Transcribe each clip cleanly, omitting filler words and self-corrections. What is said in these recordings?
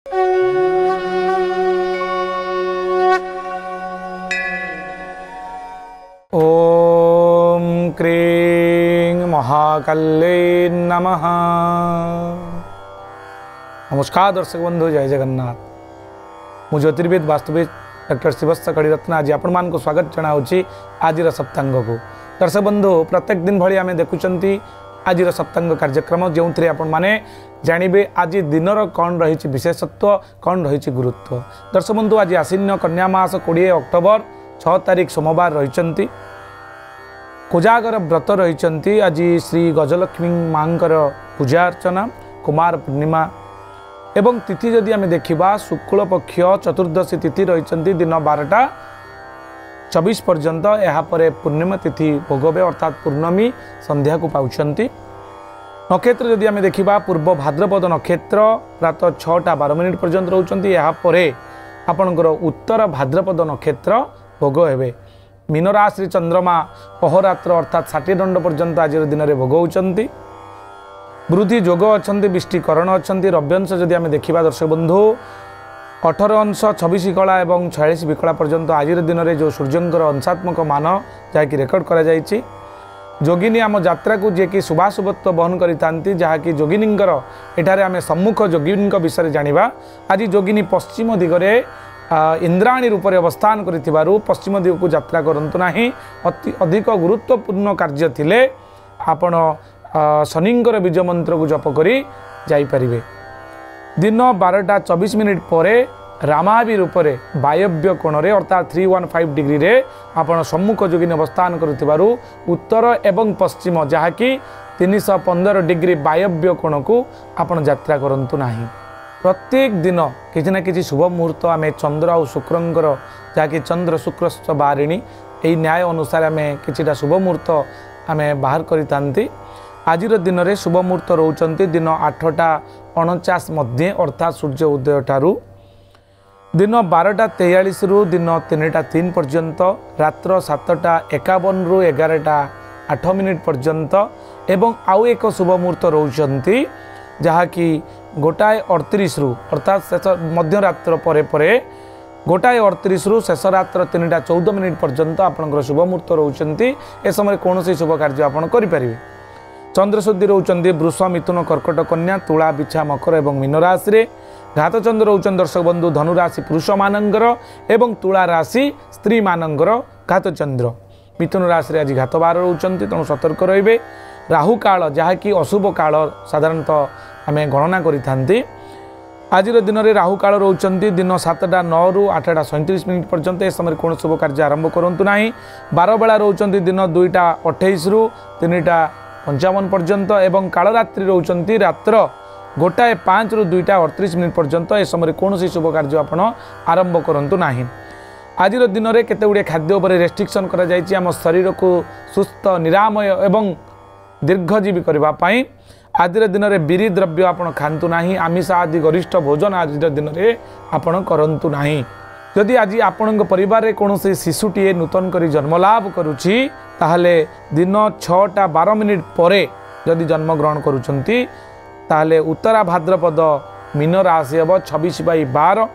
ओम क्रीं महाकाल्ये नमः। नमस्कार दर्शक बंधु, जय जगन्नाथ। मु ज्योतिर्विद वास्तुविद डॉक्टर शिवस्थ कड़ीरत्न आज आपण मान को स्वागत जनाऊँगी आज सप्तांग को। दर्शक बंधु, प्रत्येक दिन भली आम देखुं आज सप्तांग कार्यक्रम जो थे आपण मैंने जानवे आज दिनर कौन रही विशेषत्व, कौन रही गुरुत्व। दर्शक बंधु, आज आश्विन कन्या मास 20 अक्टोबर 6 तारीख सोमवार रही कोजागर व्रत रही। आज श्री गजलक्ष्मी मांकर पूजा अर्चना, कुमार पूर्णिमा एवं तिथि जदि आम देखा शुक्ल पक्ष चतुर्दशी तिथि रही दिन 12:24 पर्यंत। यापर पूर्णिमा तिथि भोगवे अर्थात पूर्णमी संध्या को पाउछंती। नक्षत्र जदि आम देखा पूर्व भाद्रपद नक्षत्र प्रातः 6:12 पर्यंत रोचंती। यापर आपणकर उत्तर भाद्रपद नक्षत्र भोग हेबे। मीन राशि चंद्रमा अहोरात्र अर्थात 60 दंड पर्यंत आज दिन में भोग होती। वृद्धि जोग अच्छा, वृष्टिकरण अच्छा। रव्यंश जदि आम देखा दर्शक बंधु 18 अंश 26 कला और 46 विकला पर्यंत आज दिन में जो सूर्यंकर अंशात्मक मान जहाँकि रेकर्ड कर जोगिनी आम यात्रा को जी कि शुभाशुभत्व बहन करी जहाँकि जोगिनींकर एठारे आम सम्मुख जोगिनी विषय जाना। आज जोगिनी पश्चिम दिगरे इंद्राणी रूप से अवस्थान करिथिबारु पश्चिम दिग को यात्रा करंतु नाही। अधिक गुरुत्वपूर्ण कार्य थिले आपण शनिंकर बीज मंत्र को जप करी जाई परिबे। दिन 12:24 पर रामावि रूप से वायव्य कोण रे अर्थात 315 डिग्री रे आपण सम्मुख जोगिनी अवस्थान करिथिबारु उत्तर एवं पश्चिम जहाँकि 315 डिग्री वायव्य कोण को आपण यात्रा करंतु नाही। प्रत्येक दिन किसी ना किसी शुभ मुहूर्त आम चंद्र और शुक्रंकर जहाँकि चंद्र शुक्र बारिणी यही न्याय अनुसार आम किछिटा शुभ मुहूर्त आम बाहर करी। आज दिन में शुभ मुहूर्त रोचंती दिन 8:49 मध्य अर्थात सूर्य उदय ठारू दिन 12:43 रु दिन 3:03 पर्यंत, रात्र 7:51 रु 11:08 पर्यंत एवं आउ एक शुभ मुहूर्त रोचंती जहाँकि 1:38 रु अर्थात शेष मध्यरात्र परे 1:38 रु शेष रात्र 3:14 पर्यंत आपंकर शुभ मुहूर्त रोचंती। ए समय कौन शुभ कार्य आपड़ करें। चंद्रशुद्धि रोचंती वृष, मिथुन, कर्कट, कन्या, तुला, बिछा, मकर और मीन राशि रे। घात चंद्र रोचन दर्शक बंधु धनु राशि पुरुष मानंगर एवं तुला राशि स्त्री मानंगर घात चंद्र। मिथुन राशि आज घात बार रोचंती, तेणु सतर्क रे। राहु काल जहाँकि अशुभ काल साधारणतः आम गणना करी। आज दिन में राहु काल रोचंती दिन 7:09 रु 8:37 पर्यंत। ए समय कौन शुभ कार्य आरंभ करूँ ना। 12 बेला रोचंती दिन 2:28 रु 3:55 पर्यंत एवं कालरात्रि रोचंती रात्र 1:05 रु 2:38 पर्यंत। ए समय कौन शुभ कार्य आपण आरंभ करूँ ना। आज दिन में केते गुड़े खाद्य उपर रेस्ट्रिक्शन करा जायछि आम शरीर को सुस्थ निरामय एवं दीर्घजीवी करने। आज दिन में बिरी द्रव्य आपड़ खातु ना। आमिष आदि गरिष्ठ भोजन आज दिन में आपड़ करतु ना। जदि आज आपण परिवार में कौन शिशुटीए नूतन कर जन्मलाभ करुच्ची ताहले दिन 6:12 पर जदि जन्मग्रहण करुँच ताहले उत्तरा भाद्रपद मीन राशि हे 26/12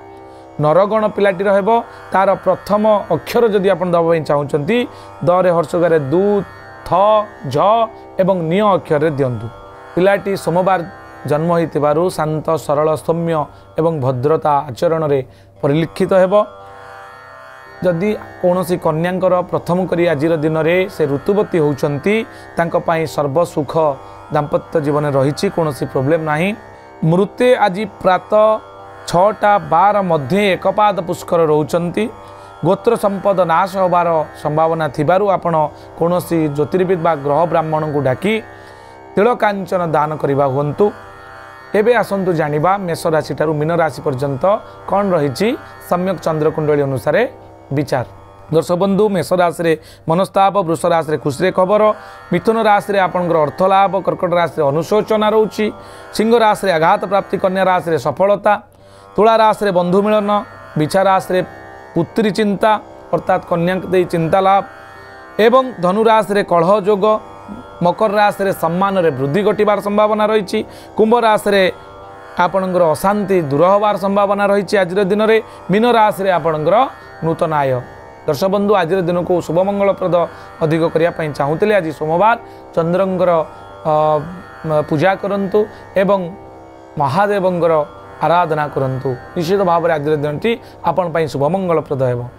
नरगण पिलाटी रहिबो। तार प्रथम अक्षर जदि आप दबाई चाहते दरे हर्षगारे दु थ झ एवं निय अक्षर दिंतु। पिलाटी सोमवार जन्म होइतिबारु शांत सरल सौम्य एवं भद्रता आचरण रे परिलक्षित हेबो। जदि कौनसी कन्यांकर प्रथम करी आज दिन में से ऋतुवती होउचंती तांको पई सर्वसुख दाम्पत्य जीवन रही कौनसी प्रोब्लेम नाही। मृत्ये आज प्रातः 6:12 मध्य एकपाद पुष्कर रोचंती। गोत्र संपद नाश होबार संभावना थिबारु आपण कौनसी ज्योतिर्विद बा ग्रह ब्राह्मण को डाकी तिल कांचन दान करवा हुंतु। एबे आसंतु जानिबा मेष राशि ठारू मीन राशि पर्यंत कौन रही सम्यक चंद्रकुंडली अनुसार विचार। दर्शक बंधु, मेष राशि रे मनस्ताप, वृष राशि रे खुशी खबर, मिथुन राशि रे आपनकर अर्थलाभ, कर्कट राशि रे अनुशोचना रोची, सिंह राशि रे आघात प्राप्ति, कन्या राशि रे सफलता, तुला राशि रे बंधु मिलन, बिछा राशि रे पुत्री चिंता अर्थात कन्या दे चिंता लाभ एवं धनु राशि रे कलह जोग, मकर राशि रे सम्मान रे वृद्धि घटिबार संभावना रही। कुंभ राशि रे आपणकर अशांति दूर होवार संभावना रही आज दिन में मीन राशि आपणकर नूतन आय। दर्शक बंधु आज दिन को शुभमंगलप्रद अधिक करने चाहूँते आज सोमवार चंद्रंकर पूजा करंतु एवं महादेवंकर आराधना करंतु निश्चित भाव में आज दिन टी आपण शुभमंगलप्रद हो।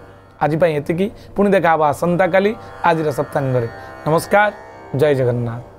आज एतिकी पुणी देखा आसंता काली आज सप्तांग। नमस्कार, जय जगन्नाथ।